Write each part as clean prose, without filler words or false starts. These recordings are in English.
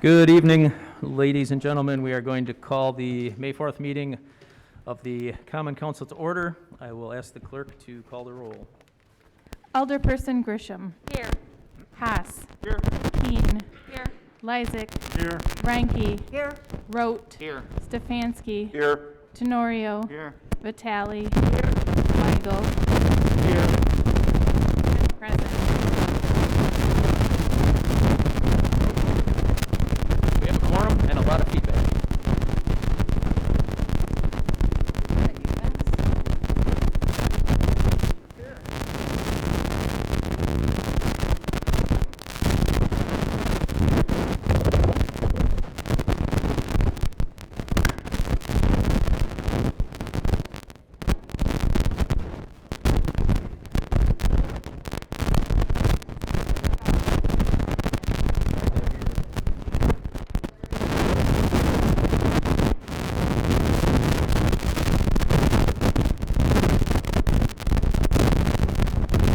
Good evening, ladies and gentlemen. We are going to call the May 4th meeting of the Common Council to order. I will ask the clerk to call the roll. Alderperson Grisham. Here. Haas. Here. Keen. Here. Lysick. Here. Reinke. Here. Rote. Here. Stefanski. Here. Tenorio. Here. Vitale. Weigel. Here. Present. We have a quorum and a lot of feedback.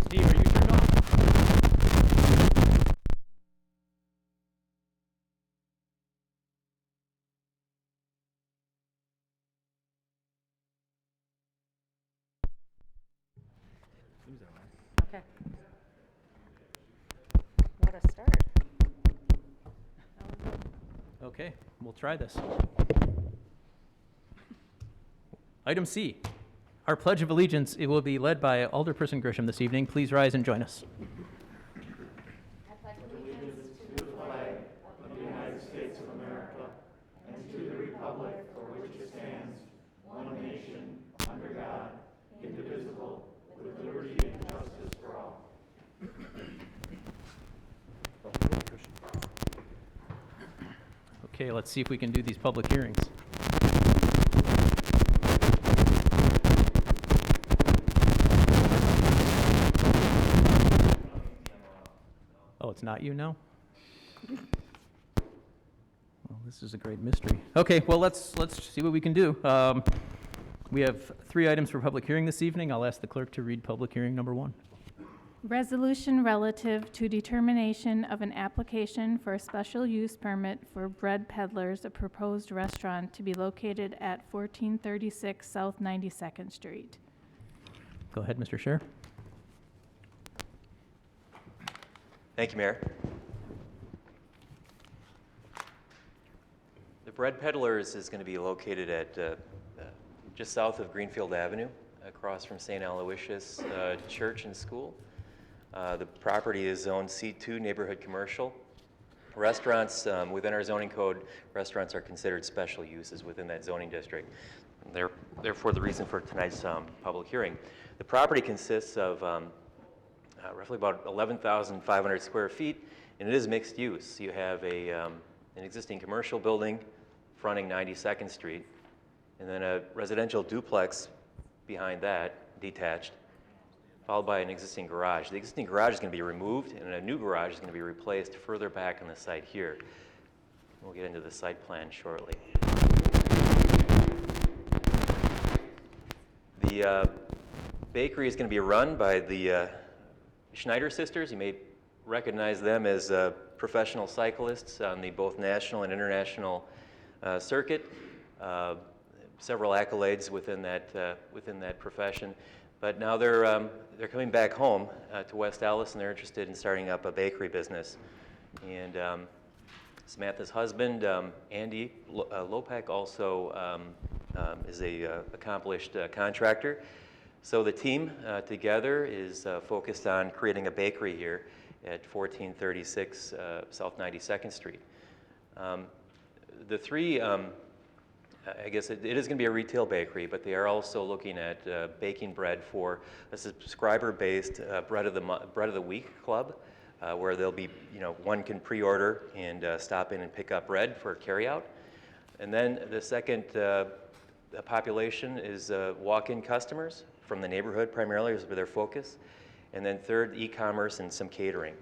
Steve, are you turned off? Okay. What a start. Okay, we'll try this. Item C, our Pledge of Allegiance. It will be led by Alderperson Grisham this evening. Please rise and join us. Okay, let's see if we can do these public hearings. Oh, it's not you now? Well, this is a great mystery. Okay, well, let's see what we can do. We have 3 items for public hearing this evening. I'll ask the clerk to read public hearing number 1. Resolution relative to determination of an application for a special use permit for Bread Peddlers, a proposed restaurant to be located at 1436 South 92nd Street. Go ahead, Mr. Scher. Thank you, Mayor. The Bread Peddlers is going to be located at just south of Greenfield Avenue, across from St. Aloysius Church and School. The property is zoned C2, neighborhood commercial. Restaurants, within our zoning code, restaurants are considered special uses within that zoning district. Therefore, the reason for tonight's public hearing. The property consists of roughly about 11,500 square feet, and it is mixed use. You have an existing commercial building fronting 92nd Street, and then a residential duplex behind that, detached, followed by an existing garage. The existing garage is going to be removed, and a new garage is going to be replaced further back on the site here. We'll get into the site plan shortly. The bakery is going to be run by the Schneider sisters. You may recognize them as professional cyclists on the both national and international circuit. Several accolades within that profession. But now they're coming back home to West Allis, and they're interested in starting up a bakery business. And Samantha's husband, Andy Lopek, also is a accomplished contractor. So the team together is focused on creating a bakery here at 1436 South 92nd Street. The 3 I guess it is going to be a retail bakery, but they are also looking at baking bread for a subscriber-based bread of the week club, where they'll be, one can pre-order and stop in and pick up bread for carryout. And then the second population is walk-in customers from the neighborhood, primarily is their focus. And then third, e-commerce and some catering.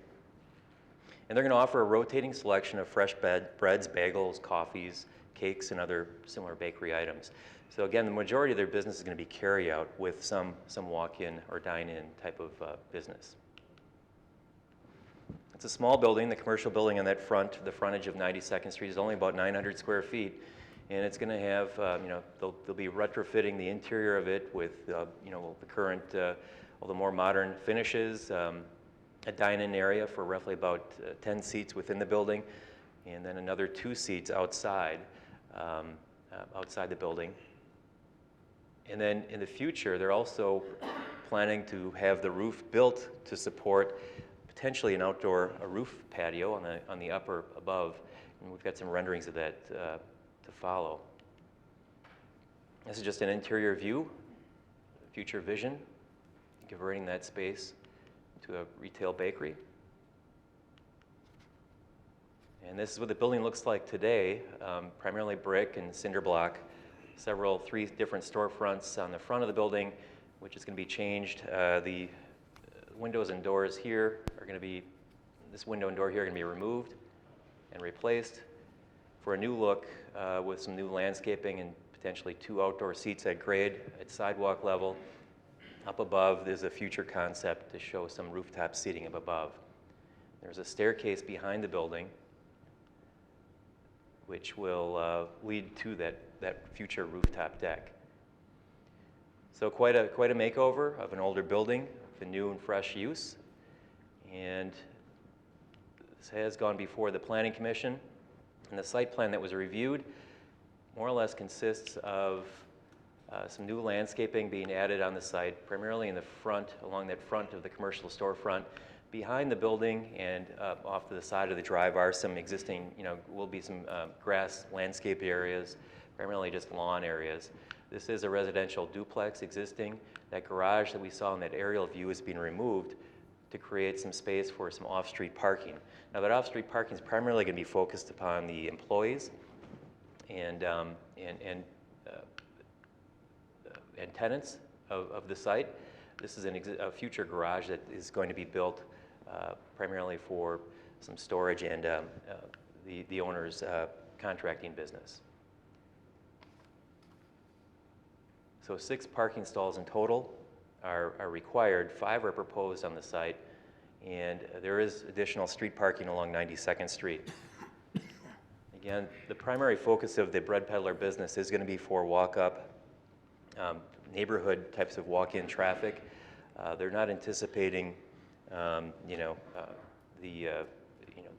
And they're going to offer a rotating selection of fresh breads, bagels, coffees, cakes, and other similar bakery items. So again, the majority of their business is going to be carry-out with some walk-in or dine-in type of business. It's a small building. The commercial building on that front, the frontage of 92nd Street, is only about 900 square feet. And it's going to have, they'll be retrofitting the interior of it with, the current, all the more modern finishes, a dine-in area for roughly about 10 seats within the building, and then another 2 seats outside, outside the building. And then in the future, they're also planning to have the roof built to support potentially an outdoor roof patio on the upper above, and we've got some renderings of that to follow. This is just an interior view, future vision, converting that space to a retail bakery. And this is what the building looks like today, primarily brick and cinder block. 3 different storefronts on the front of the building, which is going to be changed. The windows and doors here are going to be, this window and door here are going to be removed and replaced for a new look with some new landscaping and potentially 2 outdoor seats at grade at sidewalk level. Up above, there's a future concept to show some rooftop seating up above. There's a staircase behind the building which will lead to that future rooftop deck. So quite a makeover of an older building with a new and fresh use. And this has gone before the Planning Commission. And the site plan that was reviewed more or less consists of some new landscaping being added on the site, primarily in the front, along that front of the commercial storefront. Behind the building and off to the side of the drive are some existing, will be some grass landscape areas, primarily just lawn areas. This is a residential duplex existing. That garage that we saw in that aerial view is being removed to create some space for some off-street parking. Now that off-street parking is primarily going to be focused upon the employees and tenants of the site. This is a future garage that is going to be built primarily for some storage and the owner's contracting business. So 6 parking stalls in total are required. 5 are proposed on the site, and there is additional street parking along 92nd Street. Again, the primary focus of the bread peddler business is going to be for walk-up, neighborhood types of walk-in traffic. They're not anticipating, the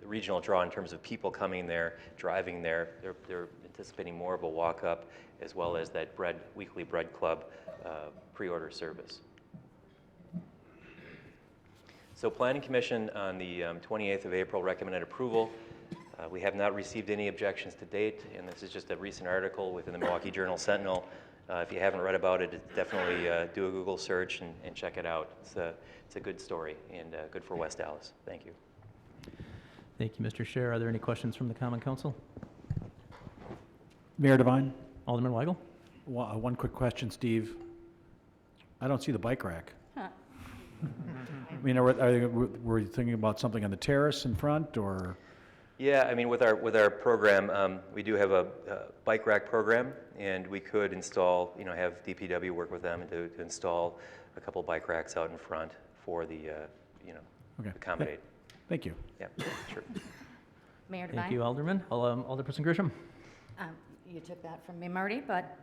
regional draw in terms of people coming there, driving there. They're anticipating more of a walk-up, as well as that weekly bread club pre-order service. So Planning Commission on the 28th of April recommended approval. We have not received any objections to date, and this is just a recent article within the Milwaukee Journal Sentinel. If you haven't read about it, definitely do a Google search and check it out. It's a good story and good for West Dallas. Thank you. Thank you, Mr. Scher. Are there any questions from the Common Council? Mayor Devine, Alderman Weigel? one quick question, Steve. I don't see the bike rack. Huh. I mean, were you thinking about something on the terrace in front, or? Yeah, I mean, with our program, we do have a bike rack program, and we could install, have DPW work with them to install a couple bike racks out in front for the, Okay. accommodate. Thank you. Yeah, sure. Mayor Devine? Thank you, Alderman. Alderperson Grisham? You took that from me, Marty, but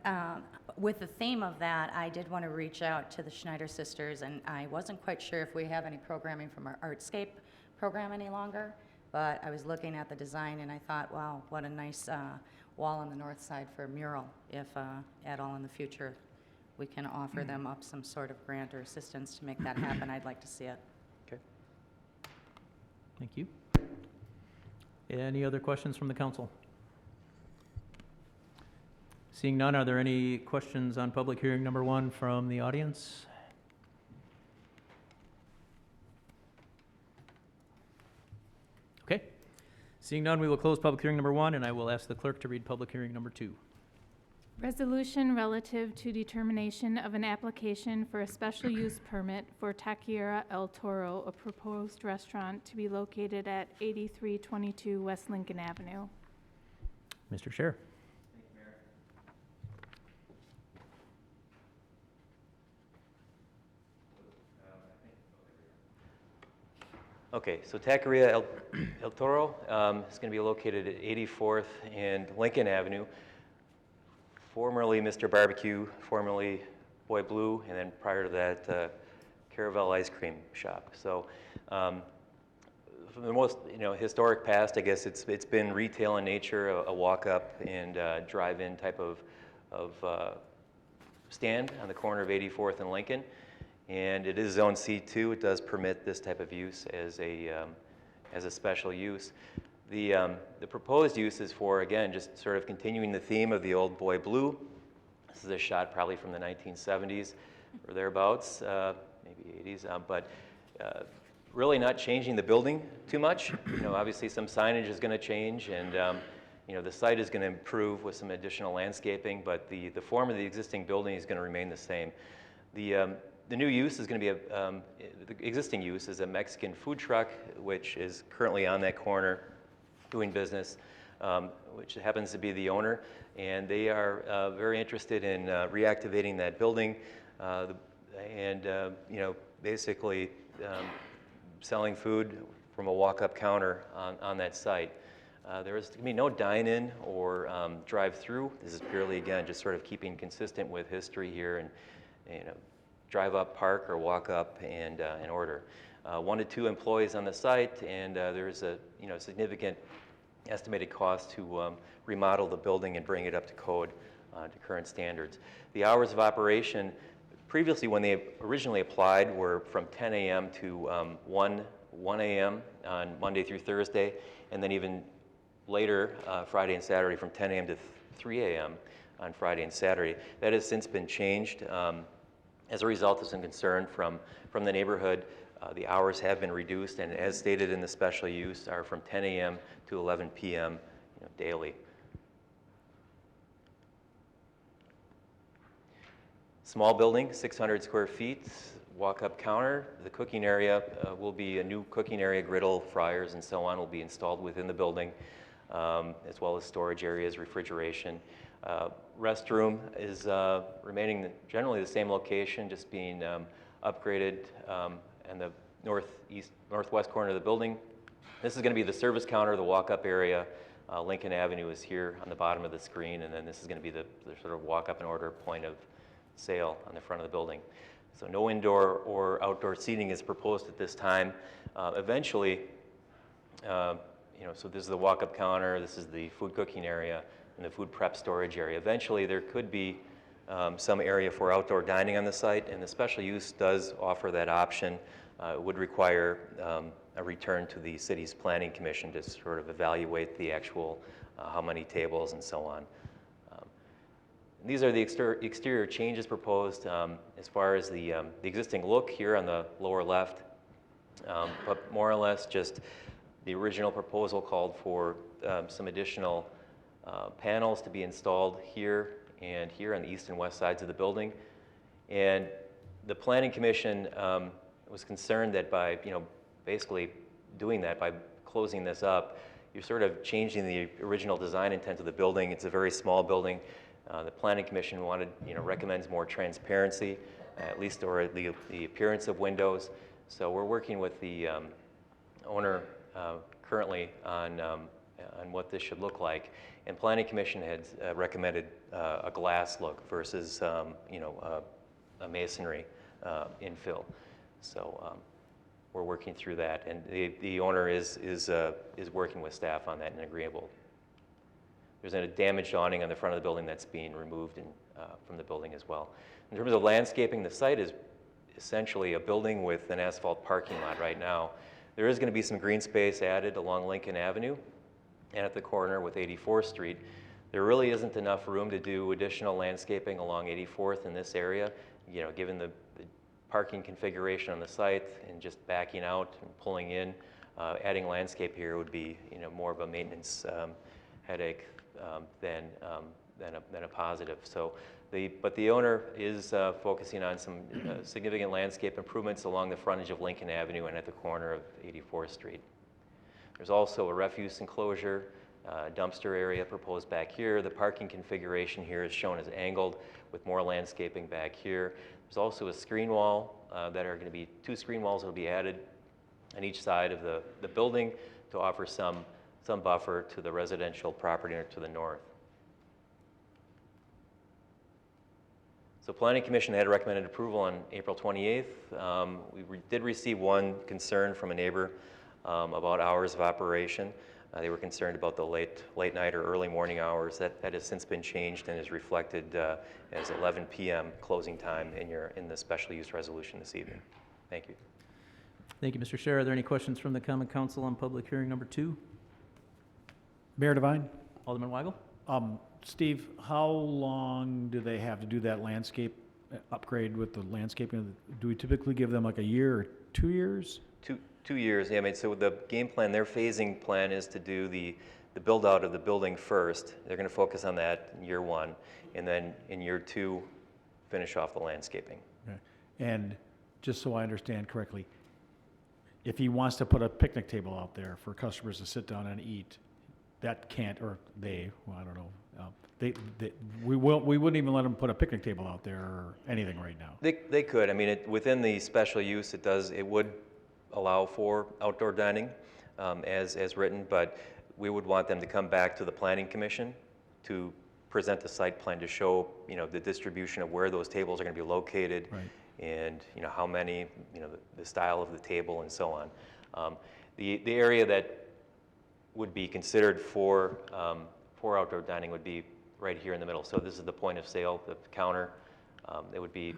with the theme of that, I did want to reach out to the Schneider sisters, and I wasn't quite sure if we have any programming from our Artscape program any longer, but I was looking at the design and I thought, wow, what a nice wall on the north side for a mural, if at all in the future we can offer them up some sort of grant or assistance to make that happen. I'd like to see it. Okay. Thank you. Any other questions from the council? Seeing none, are there any questions on public hearing number 1 from the audience? Okay. Seeing none, we will close public hearing number 1, and I will ask the clerk to read public hearing number 2. Resolution relative to determination of an application for a special use permit for Taqueria El Toro, a proposed restaurant to be located at 8322 West Lincoln Avenue. Mr. Scher? Okay, so Taqueria El Toro is going to be located at 84th and Lincoln Avenue, formerly Mr. Barbecue, formerly Boy Blue, and then prior to that, Caravel Ice Cream Shop. So from the most historic past, I guess it's been retail in nature, a walk-up and drive-in type of stand on the corner of 84th and Lincoln. And it is Zone C2. It does permit this type of use as a special use. The proposed use is for, again, just sort of continuing the theme of the old Boy Blue. This is a shot probably from the 1970s or thereabouts, maybe 80s, but really not changing the building too much. Obviously some signage is going to change, and the site is going to improve with some additional landscaping, but the form of the existing building is going to remain the same. The new use is going to be the existing use is a Mexican food truck, which is currently on that corner doing business, which happens to be the owner, and they are very interested in reactivating that building and basically selling food from a walk-up counter on that site. There is going to be no dine-in or drive-through. This is purely, again, just sort of keeping consistent with history here, and drive up, park, or walk up and order. 1 to 2 employees on the site, and there's a significant estimated cost to remodel the building and bring it up to code, to current standards. The hours of operation, previously when they originally applied, were from 10 a.m. to 1 a.m. on Monday through Thursday, and then even later, Friday and Saturday, from 10 a.m. to 3 a.m. on Friday and Saturday. That has since been changed. As a result of some concern from the neighborhood, the hours have been reduced, and as stated in the special use, are from 10 a.m. to 11 p.m. Daily. Small building, 600 square feet, walk-up counter. The cooking area will be a new cooking area, griddle, fryers, and so on will be installed within the building, as well as storage areas, refrigeration. Restroom is remaining generally the same location, just being upgraded in the northwest corner of the building. This is going to be the service counter, the walk-up area. Lincoln Avenue is here on the bottom of the screen, and then this is going to be the sort of walk-up and order point of sale on the front of the building. So no indoor or outdoor seating is proposed at this time. Eventually, so this is the walk-up counter, this is the food cooking area, and the food prep storage area. Eventually, there could be some area for outdoor dining on the site, and the special use does offer that option. It would require a return to the city's planning commission to sort of evaluate the actual how many tables and so on. These are the exterior changes proposed as far as the existing look here on the lower left, but more or less just the original proposal called for some additional panels to be installed here and here on the east and west sides of the building. And the Planning Commission was concerned that by, basically doing that, by closing this up, you're sort of changing the original design intent of the building. It's a very small building. The Planning Commission recommends more transparency, at least, or the appearance of windows. So we're working with the owner currently on what this should look like. And Planning Commission had recommended a glass look versus, a masonry infill. So we're working through that, and the owner is working with staff on that and agreeable. There's a damaged awning on the front of the building that's being removed from the building as well. In terms of landscaping, the site is essentially a building with an asphalt parking lot right now. There is going to be some green space added along Lincoln Avenue and at the corner with 84th Street. There really isn't enough room to do additional landscaping along 84th in this area, given the parking configuration on the site and just backing out and pulling in. Adding landscape here would be, more of a maintenance headache than a positive. So, but the owner is focusing on some significant landscape improvements along the frontage of Lincoln Avenue and at the corner of 84th Street. There's also a refuse enclosure, dumpster area proposed back here. The parking configuration here is shown as angled with more landscaping back here. There's also a screen wall that are going to be 2 screen walls that will be added on each side of the building to offer some buffer to the residential property to the north. So Planning Commission had recommended approval on April 28th. We did receive one concern from a neighbor about hours of operation. They were concerned about the late night or early morning hours. That has since been changed and is reflected as 11 p.m. closing time in the special use resolution this evening. Thank you. Thank you, Mr. Scher. Are there any questions from the Common Council on public hearing number 2? Mayor Devine? Alderman Weigel? Steve, how long do they have to do that landscape upgrade with the landscaping? Do we typically give them like a year or 2 years? 2 years, yeah. I mean, so the game plan, their phasing plan is to do the build out of the building first. They're going to focus on that in year 1, and then in year 2, finish off the landscaping. Okay. And just so I understand correctly, if he wants to put a picnic table out there for customers to sit down and eat, that can't, or they, well, I don't know, we wouldn't even let them put a picnic table out there or anything right now. They could. I mean, within the special use, it would allow for outdoor dining as written, but we would want them to come back to the Planning Commission to present the site plan to show, the distribution of where those tables are going to be located, Right. and how many, the style of the table and so on. The area that would be considered for outdoor dining would be right here in the middle. So this is the point of sale, the counter. It would be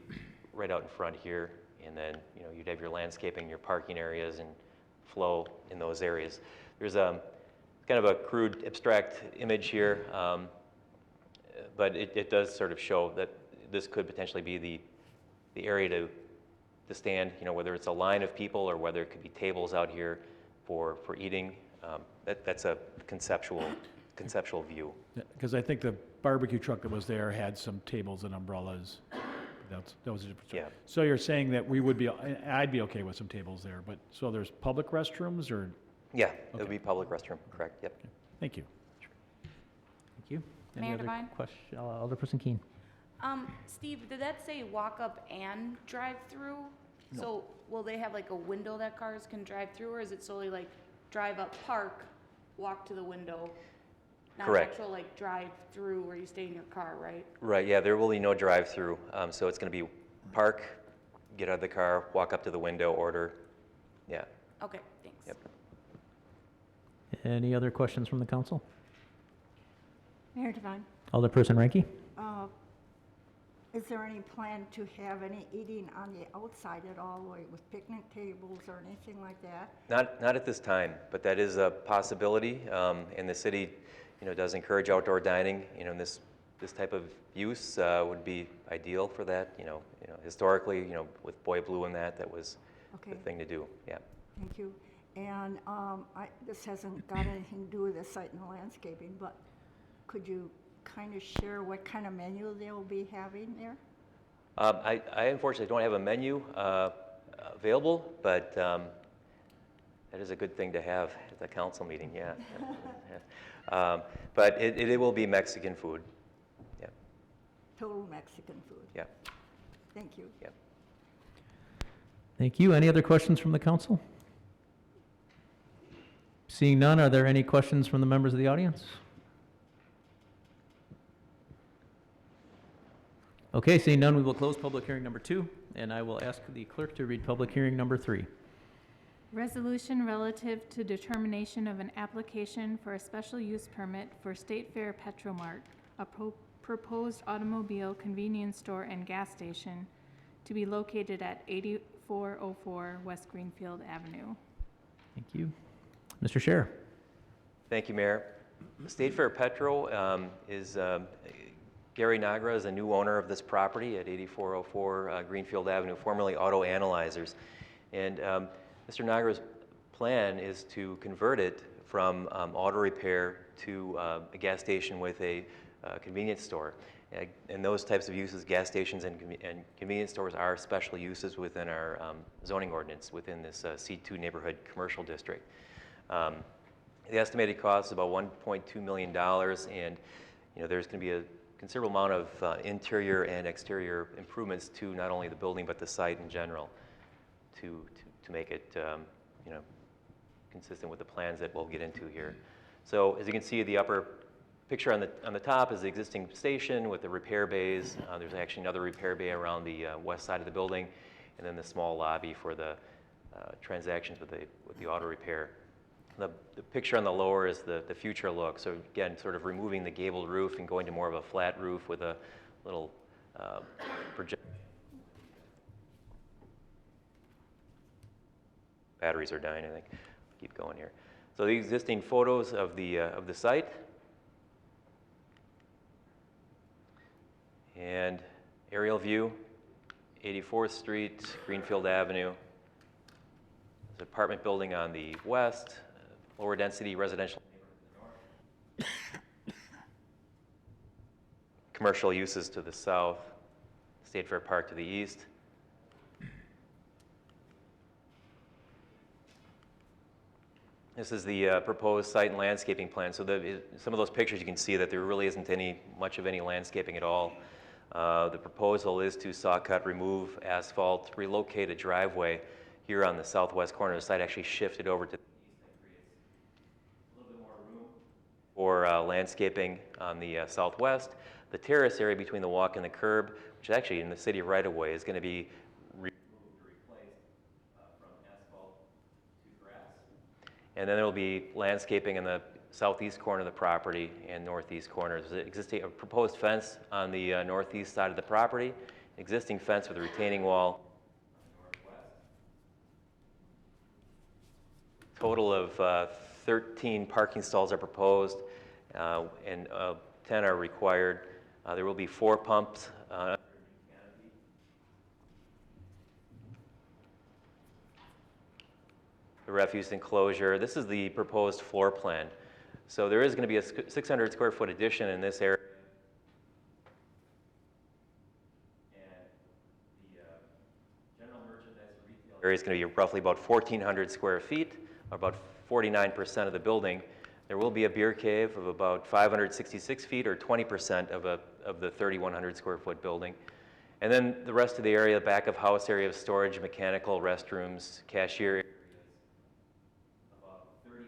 right out in front here, and then you'd have your landscaping, your parking areas, and flow in those areas. There's kind of a crude, abstract image here, but it does sort of show that this could potentially be the area to stand. Whether it's a line of people or whether it could be tables out here for eating. That's a conceptual view. Because I think the barbecue truck that was there had some tables and umbrellas. That was a different story. Yeah. So you're saying that I'd be okay with some tables there, but, so there's public restrooms or, Yeah, it would Okay. be public restroom, correct, yep. thank you. Thank you. Any Mayor other Devine? question? Alderperson Keene. Steve, did that say walk-up and drive-through? No. So will they have like a window that cars can drive through, or is it solely like drive up, park, walk to the window? Not Correct. actual like drive-through where you stay in your car, right? Right, yeah, there will be no drive-through, so it's going to be park, get out of the car, walk up to the window, order, yeah. Okay, thanks. Yep. Any other questions from the council? Mayor Devine, Alderperson Ranky? is there any plan to have any eating on the outside at all, like with picnic tables or anything like that? Not at this time, but that is a possibility, and the city, does encourage outdoor dining, and this type of use would be ideal for that, historically, with Boy Blue and that was Okay, the thing to do, yeah. thank you. And this hasn't got anything to do with the site and the landscaping, but could you kind of share what kind of menu they'll be having there? I unfortunately don't have a menu available, but that is a good thing to have at the council meeting, yeah. But it will be Mexican food, yeah, Total Mexican food. yeah. Thank you. Thank you. Any other questions from the council? Seeing none, are there any questions from the members of the audience? Okay, seeing none, we will close public hearing number 2, and I will ask the clerk to read public hearing number 3. Resolution relative to determination of an application for a special use permit for State Fair Petromart, a proposed automobile convenience store and gas station to be located at 8404 West Greenfield Avenue. Thank you. Mr. Scher. Thank you, Mayor. State Fair Petro is, Gary Nagra is a new owner of this property at 8404 Greenfield Avenue, formerly Auto Analyzers. And Mr. Nagra's plan is to convert it from auto repair to a gas station with a convenience store. And those types of uses, gas stations and convenience stores, are special uses within our zoning ordinance within this C2 neighborhood commercial district. The estimated cost is about $1.2 million, and there's going to be a considerable amount of interior and exterior improvements to not only the building but the site in general to make it you know, consistent with the plans that we'll get into here. So as you can see, the upper picture on the top is the existing station with the repair bays. There's actually another repair bay around the west side of the building, and then the small lobby for the transactions with the auto repair. The picture on the lower is the future look. So again, sort of removing the gabled roof and going to more of a flat roof with a little project. Batteries are dying, I think. Keep going here. So the existing photos of the site. And aerial view, 84th Street, Greenfield Avenue. There's an apartment building on the west, lower density residential neighborhood to the north. Commercial uses to the south, State Fair Park to the east. This is the proposed site and landscaping plan. So some of those pictures you can see that there really isn't much of any landscaping at all. The proposal is to saw cut, remove asphalt, relocate a driveway here on the southwest corner of the site, actually shift it over to the east. That creates a little bit more room for landscaping on the southwest. The terrace area between the walk and the curb, which is actually in the city right of way, is going to be removed or replaced from asphalt to grass. And then there will be landscaping in the southeast corner of the property and northeast corner. There's a proposed fence on the northeast side of the property, existing fence with a retaining wall on the northwest. Total of 13 parking stalls are proposed, and 10 are required. There will be 4 pumps under the canopy. The refuse enclosure. This is the proposed floor plan. So there is going to be a 600 square foot addition in this area. And the general merchandise retail area is going to be roughly about 1,400 square feet, or about 49% of the building. There will be a beer cave of about 566 feet, or 20% of the 3,100 square foot building. And then the rest of the area, back of house area of storage, mechanical, restrooms, cashier areas, about 30%.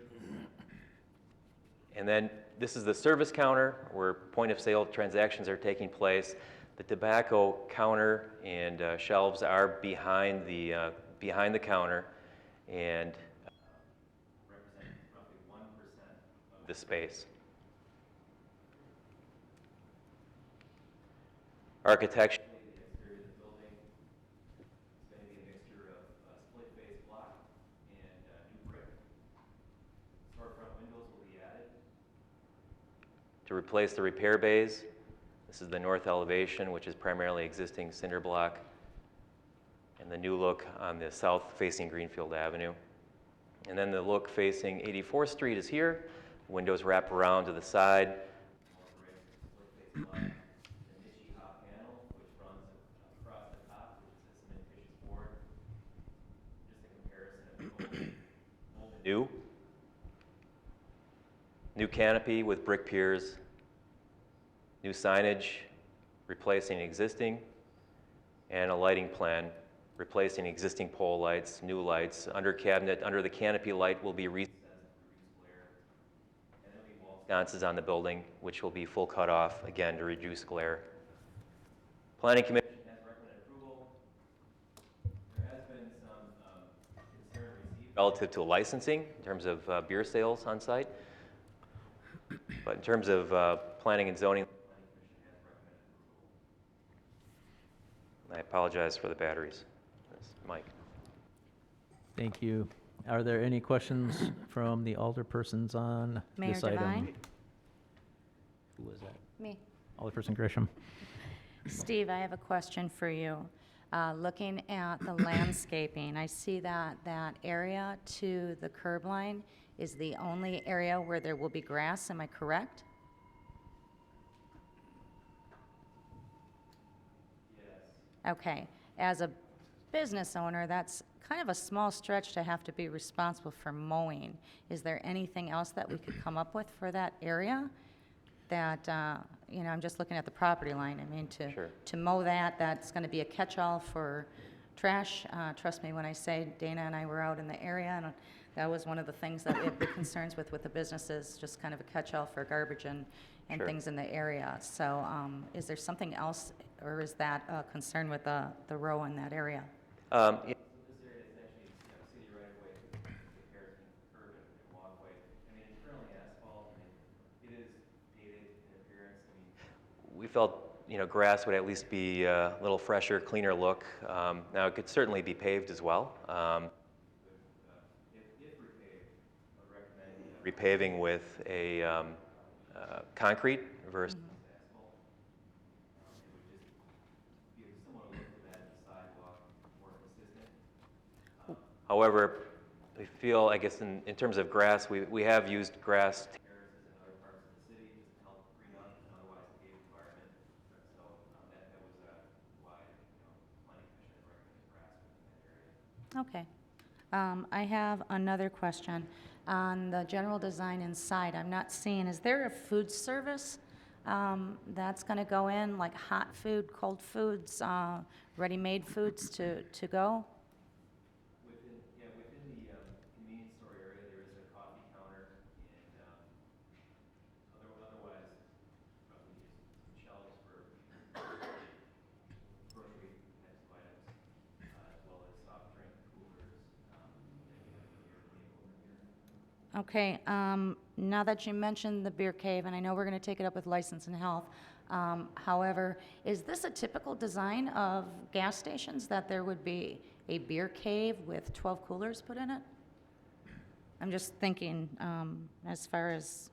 And then this is the service counter where point of sale transactions are taking place. The tobacco counter and shelves are behind the counter and represent roughly 1% of the space. Architecturally, the exterior of the building is going to be a mixture of split-face block and new brick. Storefront windows will be added to replace the repair bays. This is the north elevation, which is primarily existing cinder block, and the new look on the south-facing Greenfield Avenue. And then the look facing 84th Street is here. Windows wrap around to the side. More bricks, split-face block. The Nichi-hop panel, which runs across the top, which is a cementitious board. Just a comparison of old and new. New canopy with brick piers, new signage replacing existing, and a lighting plan replacing existing pole lights, new lights. Under the canopy light will be recessed to reduce glare. And there'll be wall sconces on the building, which will be full cut off, again, to reduce glare. Planning Commission has recommended approval. There has been some concern received relative to licensing in terms of beer sales on site. But in terms of planning and zoning, the Planning Commission has recommended approval. I apologize for the batteries. That's Mike. Thank you. Are there any questions from the alderpersons on Mayor this item? Devine? Who was that? Me. Alderperson Grisham. Steve, I have a question for you. Looking at the landscaping, I see that that area to the curb line is the only area where there will be grass, am I correct? Yes. Okay. As a business owner, that's kind of a small stretch to have to be responsible for mowing. Is there anything else that we could come up with for that area? That, I'm just looking at the property line. I mean, Sure. to mow that, that's going to be a catch-all for trash. Trust me when I say Dana and I were out in the area, and that was one of the things that we had big concerns with the businesses, just kind of a catch-all for garbage and Sure. things in the area. So is there something else, or is that a concern with the row in that area? Yeah. This area is actually city right away in comparison to curb and walkway. I mean, it's currently asphalt, and it is dated in appearance. I mean, we felt, grass would at least be a little fresher, cleaner look. Now, it could certainly be paved as well. If repaved, I would recommend repaving with a concrete versus asphalt. It would just give a similar look to that sidewalk, more consistent. However, we feel, I guess, in terms of grass, we have used grass terraces in other parts of the city just to help green up an otherwise paved environment. So that was why, planning commission recommended grass within that area. Okay. I have another question. On the general design inside, I'm not seeing, is there a food service that's going to go in, like hot food, cold foods, ready-made foods to go? Within the convenience store area, there is a coffee counter, and otherwise, probably just some shelves for grocery types of items, as well as soft drink coolers, and we have the beer cave over here. Okay, now that you mentioned the beer cave, and I know we're going to take it up with License and Health, however, is this a typical design of gas stations, that there would be a beer cave with 12 coolers put in it? I'm just thinking, as far as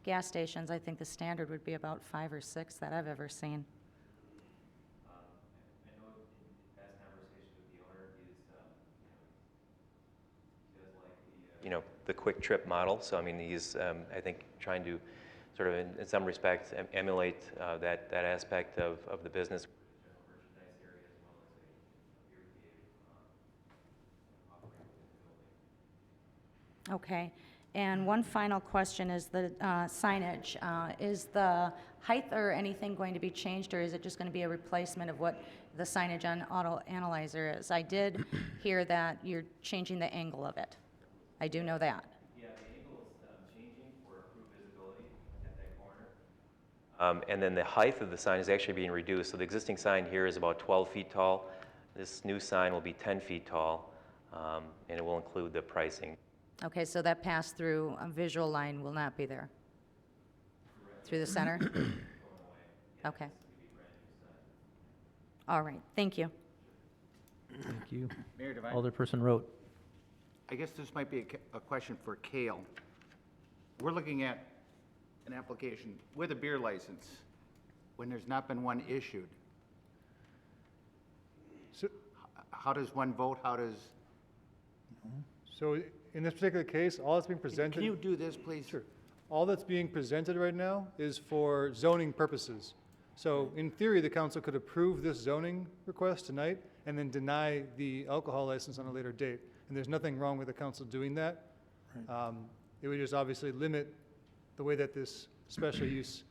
gas stations, I think the standard would be about 5 or 6 that I've ever seen. I know in past conversations with the owner, he does like the quick trip model. So I mean, he's I think trying to sort of in some respects emulate that aspect of the business. General merchandise area as well as a beer cave operating within the building. Okay, and one final question is the signage. Is the height or anything going to be changed, or is it just going to be a replacement of what the signage on Auto Analyzer is? I did hear that you're changing the angle of it. I do know that. Yeah, the angle is changing for improved visibility at that corner. And then the height of the sign is actually being reduced. So the existing sign here is about 12 feet tall. This new sign will be 10 feet tall, and it will include the pricing. Okay, so that pass-through visual line will not be there? Through the center? Okay. All right, thank you. Thank you. Mayor Devine, Alderperson Rote. I guess this might be a question for Kale. We're looking at an application with a beer license when there's not been one issued. So, How does one vote? How does, so in this particular case, all that's being presented. can you do this, please? Sure. All that's being presented right now is for zoning purposes. So in theory, the council could approve this zoning request tonight and then deny the alcohol license on a later date. And there's nothing wrong with the council doing that. It would just obviously limit the way that this special use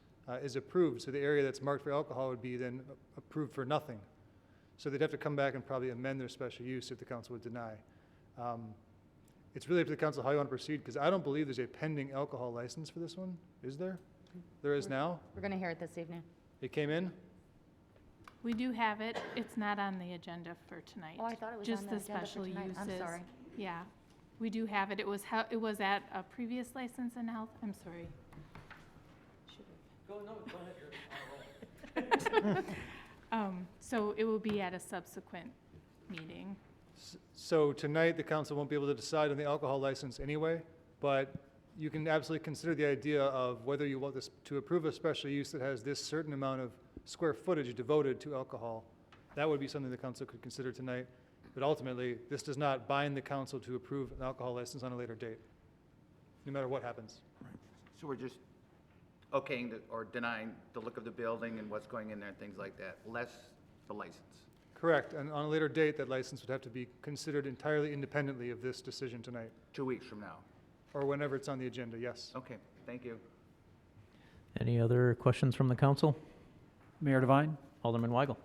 is approved. So the area that's marked for alcohol would be then approved for nothing. So they'd have to come back and probably amend their special use if the council would deny. It's really up to the council how you want to proceed, because I don't believe there's a pending alcohol license for this one. Is there? There is now? We're going to hear it this evening. It came in? We do have it. It's not on the agenda for tonight. Oh, I thought it was Just on the the agenda for special tonight. I'm uses. sorry. Yeah, we do have it. It was at a previous license in health. I'm sorry. So it will be at a subsequent meeting. So tonight, the council won't be able to decide on the alcohol license anyway, but you can absolutely consider the idea of whether you want this to approve a special use that has this certain amount of square footage devoted to alcohol. That would be something the council could consider tonight. But ultimately, this does not bind the council to approve an alcohol license on a later date, no matter what happens. So we're just okaying or denying the look of the building and what's going in there and things like that, less the license? Correct, and on a later date, that license would have to be considered entirely independently of this decision tonight, 2 weeks from now? or whenever it's on the agenda, yes. Okay, thank you. Any other questions from the council? Mayor Devine, Alderman Weigel.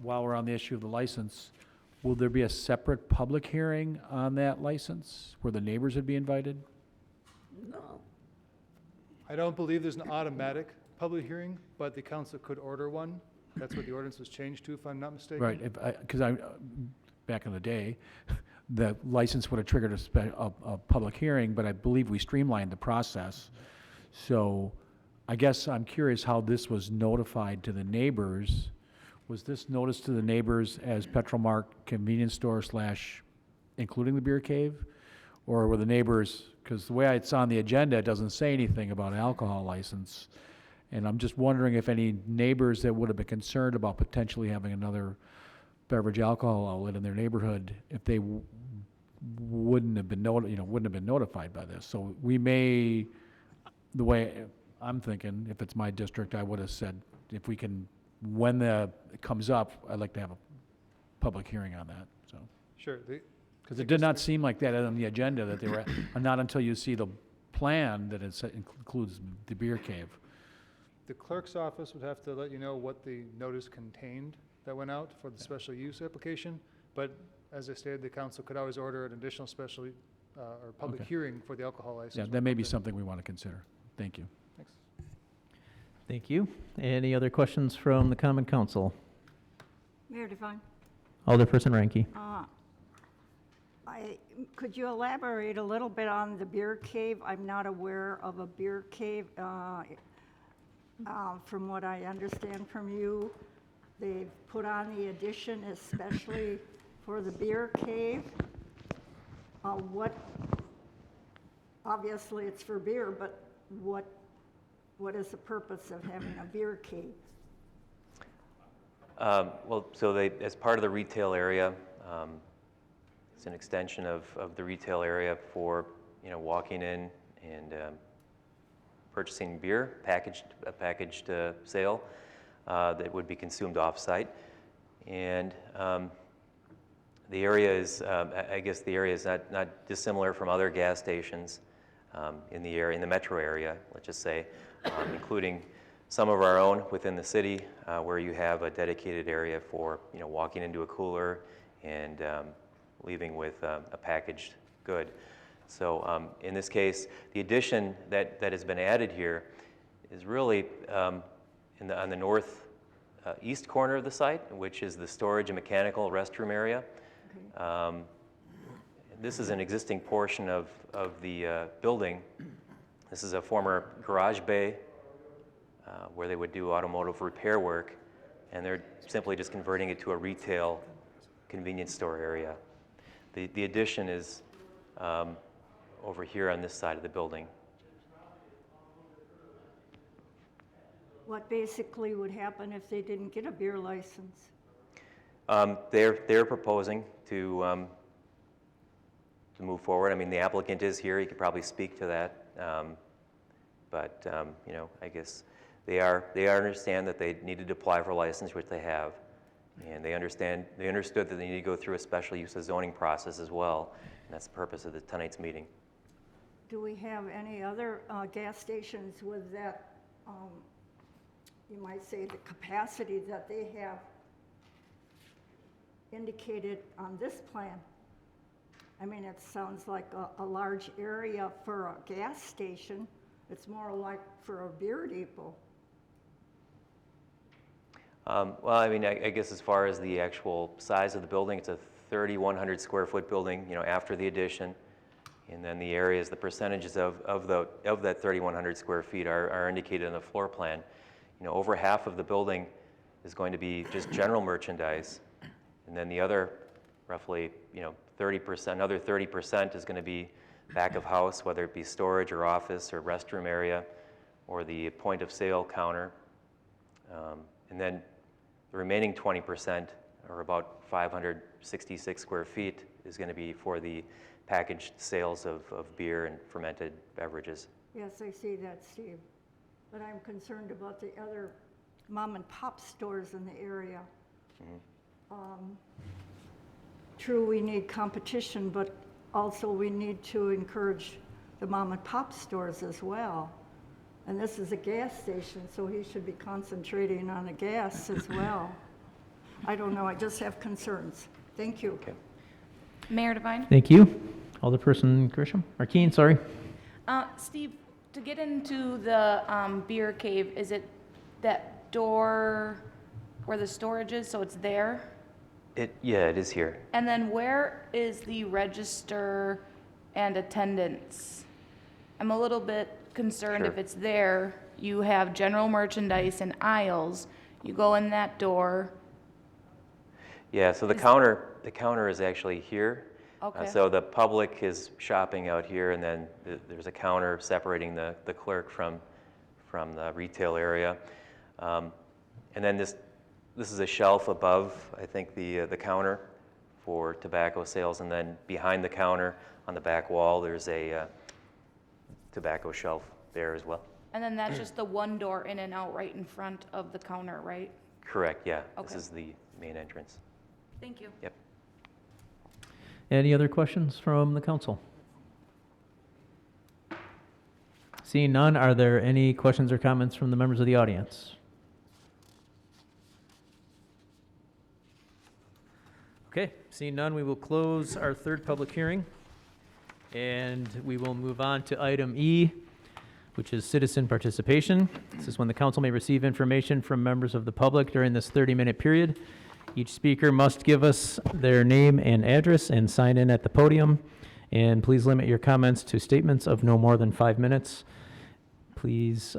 while we're on the issue of the license, will there be a separate public hearing on that license where the neighbors would be invited? I don't believe there's an automatic public hearing, but the council could order one. That's what the ordinance was changed to, if I'm not mistaken. Right, because back in the day, the license would have triggered a public hearing, but I believe we streamlined the process. So I guess I'm curious how this was notified to the neighbors. Was this noticed to the neighbors as Petromart convenience store / including the beer cave? Or were the neighbors, because the way it's on the agenda, it doesn't say anything about an alcohol license. And I'm just wondering if any neighbors that would have been concerned about potentially having another beverage alcohol outlet in their neighborhood, if they wouldn't have been notified by this. So we may, the way I'm thinking, if it's my district, I would have said, if we can, when it comes up, I'd like to have a public hearing on that, so. Sure. Because it did not seem like that on the agenda, that they were, not until you see the plan that it includes the beer cave. The clerk's office would have to let you know what the notice contained that went out for the special use application. But as I stated, the council could always order an additional special, or public Okay. hearing for the alcohol license. Yeah, that may be something we want to consider. Thank you. Thanks. Thank you. Any other questions from the Common Council? Mayor Devine, Alderperson Ranky. could you elaborate a little bit on the beer cave? I'm not aware of a beer cave. From what I understand from you, they've put on the addition especially for the beer cave. Obviously it's for beer, but what is the purpose of having a beer cave? Well, so as part of the retail area, it's an extension of the retail area for, walking in and purchasing beer, a packaged sale that would be consumed off-site. And the area is, I guess the area is not dissimilar from other gas stations in the area, in the metro area, let's just say, including some of our own within the city, where you have a dedicated area for, walking into a cooler and leaving with a packaged good. So in this case, the addition that has been added here is really on the north east corner of the site, which is the storage and mechanical restroom area. Okay. This is an existing portion of the building. This is a former garage bay where they would do automotive repair work, and they're simply just converting it to a retail convenience store area. The addition is over here on this side of the building. What basically would happen if they didn't get a beer license? They're proposing to move forward. I mean, the applicant is here. He could probably speak to that. But I guess they understand that they needed to apply for a license, which they have, and they understood that they need to go through a special use of zoning process as well, and that's the purpose of tonight's meeting. Do we have any other gas stations with that, you might say, the capacity that they have indicated on this plan? I mean, it sounds like a large area for a gas station. It's more like for a beer depot. Well, I mean, I guess as far as the actual size of the building, it's a 3,100 square foot building, after the addition. And then the areas, the percentages of that 3,100 square feet are indicated in the floor plan. Over half of the building is going to be just general merchandise. And then the other, roughly, 30%, another 30% is going to be back of house, whether it be storage or office or restroom area or the point of sale counter. And then the remaining 20%, or about 566 square feet, is going to be for the packaged sales of beer and fermented beverages. Yes, I see that, Steve. But I'm concerned about the other mom and pop stores in the area. True, we need competition, but also we need to encourage the mom and pop stores as well. And this is a gas station, so he should be concentrating on the gas as well. I don't know, I just have concerns. Thank you. Okay. Mayor Devine? Thank you. Alderperson Grisham, or Keene, sorry. Steve, to get into the beer cave, is it that door where the storage is, so it's there? Yeah, it is here. And then where is the register and attendance? I'm a little bit concerned if Sure. it's there, you have general merchandise and aisles, you go in that door. Yeah, so the counter is actually here. Okay. So the public is shopping out here, and then there's a counter separating the clerk from the retail area. And then this is a shelf above, I think, the counter for tobacco sales, and then behind the counter on the back wall, there's a tobacco shelf there as well. And then that's just the one door in and out right in front of the counter, right? Correct, yeah. This Okay. is the main entrance. Thank you. Yep. Any other questions from the council? Seeing none, are there any questions or comments from the members of the audience? Okay, seeing none, we will close our third public hearing, and we will move on to item E, which is citizen participation. This is when the council may receive information from members of the public during this 30-minute period. Each speaker must give us their name and address and sign in at the podium. And please limit your comments to statements of no more than 5 minutes. Please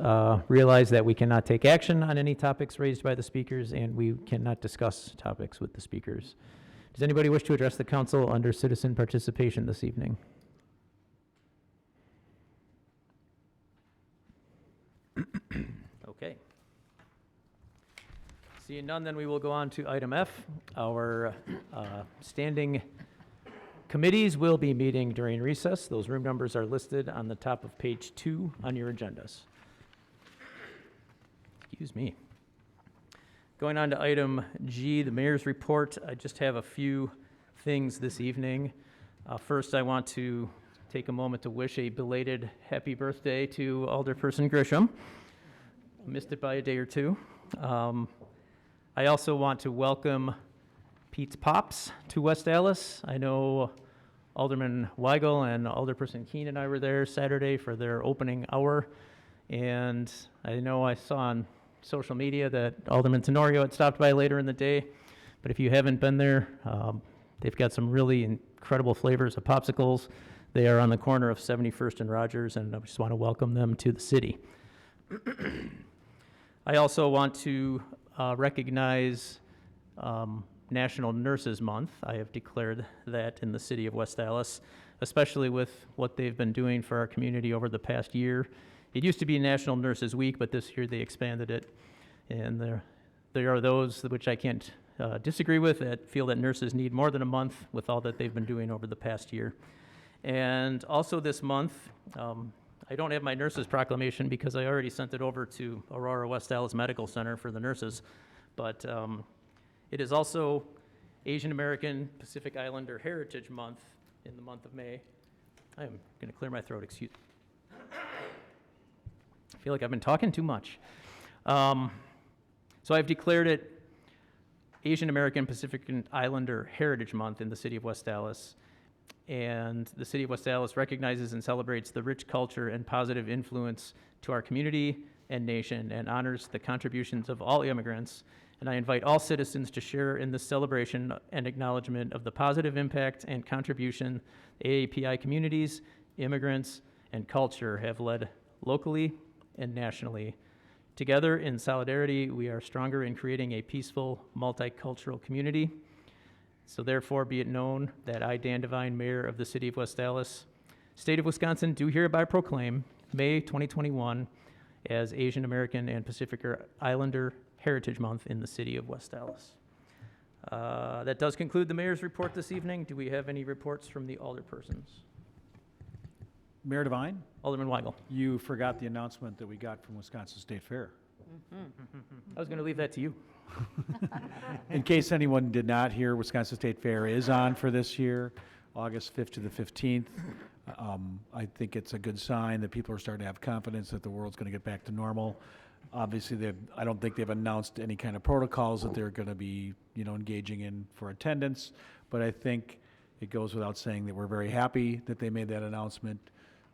realize that we cannot take action on any topics raised by the speakers, and we cannot discuss topics with the speakers. Does anybody wish to address the council under citizen participation this evening? Okay. Seeing none, then we will go on to item F. Our standing committees will be meeting during recess. Those room numbers are listed on the top of page 2 on your agendas. Excuse me. Going on to item G, the mayor's report. I just have a few things this evening. First, I want to take a moment to wish a belated happy birthday to Alderperson Grisham. Missed it by a day or two. I also want to welcome Pete's Pops to West Allis. I know Alderman Weigel and Alderperson Keene and I were there Saturday for their opening hour, and I know I saw on social media that Alderman Tenorio had stopped by later in the day, but if you haven't been there, they've got some really incredible flavors of popsicles. They are on the corner of 71st and Rogers, and I just want to welcome them to the city. I also want to recognize National Nurses Month. I have declared that in the city of West Allis, especially with what they've been doing for our community over the past year. It used to be National Nurses Week, but this year they expanded it. And there are those which I can't disagree with that feel that nurses need more than a month with all that they've been doing over the past year. And also this month, I don't have my nurses proclamation because I already sent it over to Aurora West Allis Medical Center for the nurses. But it is also Asian American Pacific Islander Heritage Month in the month of May. I am going to clear my throat, excuse. I feel like I've been talking too much. So I've declared it Asian American Pacific Islander Heritage Month in the city of West Allis. And the city of West Allis recognizes and celebrates the rich culture and positive influence to our community and nation and honors the contributions of all immigrants. And I invite all citizens to share in this celebration and acknowledgement of the positive impact and contribution AAPI communities, immigrants, and culture have led locally and nationally. Together in solidarity, we are stronger in creating a peaceful, multicultural community. So therefore, be it known that I, Dan Devine, Mayor of the City of West Allis, State of Wisconsin, do hereby proclaim May 2021 as Asian American and Pacific Islander Heritage Month in the City of West Allis. That does conclude the mayor's report this evening. Do we have any reports from the alderpersons? Mayor Devine, Alderman Weigel. you forgot the announcement that we got from Wisconsin State Fair. I was going to leave that to you. In case anyone did not hear, Wisconsin State Fair is on for this year, August 5th to the 15th. I think it's a good sign that people are starting to have confidence that the world's going to get back to normal. Obviously, I don't think they've announced any kind of protocols that they're going to be, engaging in for attendance, but I think it goes without saying that we're very happy that they made that announcement,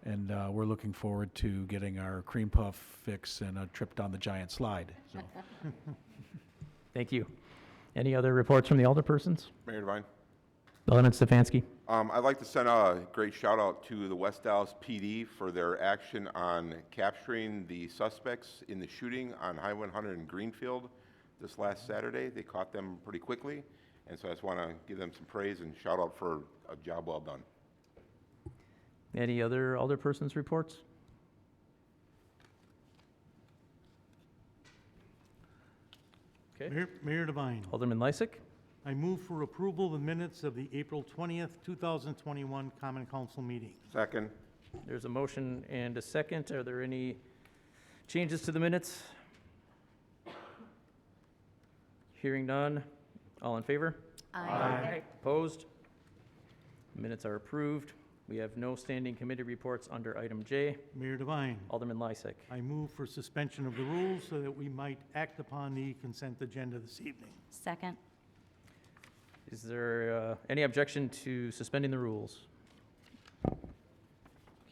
and we're looking forward to getting our cream puff fix and a trip down the giant slide. So, Thank you. Any other reports from the alderpersons? Mayor Devine. Alderman Stefanski? I'd like to send a great shout out to the West Dallas PD for their action on capturing the suspects in the shooting on Highway 100 in Greenfield this last Saturday. They caught them pretty quickly, and so I just want to give them some praise and shout out for a job well done. Any other alderpersons' reports? Okay. Mayor Devine, Alderman Lysick? I move for approval of the minutes of the April 20th, 2021 Common Council meeting. Second. There's a motion and a second. Are there any changes to the minutes? Hearing none. All in favor? Aye. Opposed? Minutes are approved. We have no standing committee reports under item J. Mayor Devine, Alderman Lysick. I move for suspension of the rules so that we might act upon the consent agenda this evening. Second. Is there any objection to suspending the rules?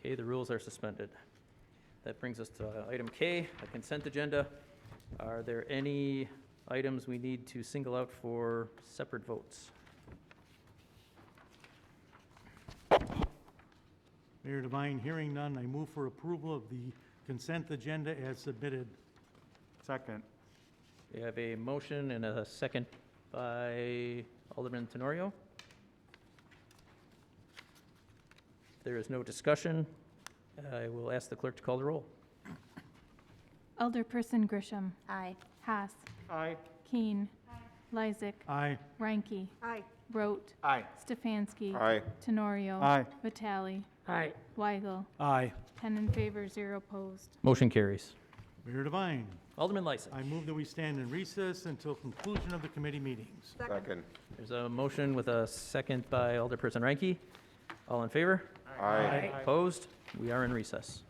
Okay, the rules are suspended. That brings us to item K, the consent agenda. Are there any items we need to single out for separate votes? Mayor Devine, hearing none, I move for approval of the consent agenda as submitted. Second. We have a motion and a second by Alderman Tenorio. There is no discussion. I will ask the clerk to call the roll. Alderperson Grisham. Aye. Haas. Aye. Keen. Lysick. Aye. Reinke. Aye. Rote. Aye. Stefanski. Aye. Tenorio. Aye. Vitale. Aye. Weigel. aye. 10 in favor, 0 opposed. Motion carries. Mayor Devine, Alderman Lysick. I move that we stand in recess until conclusion of the committee meetings. Second. There's a motion with a second by Alderperson Reinke. All in favor? Aye. Opposed? We are in recess.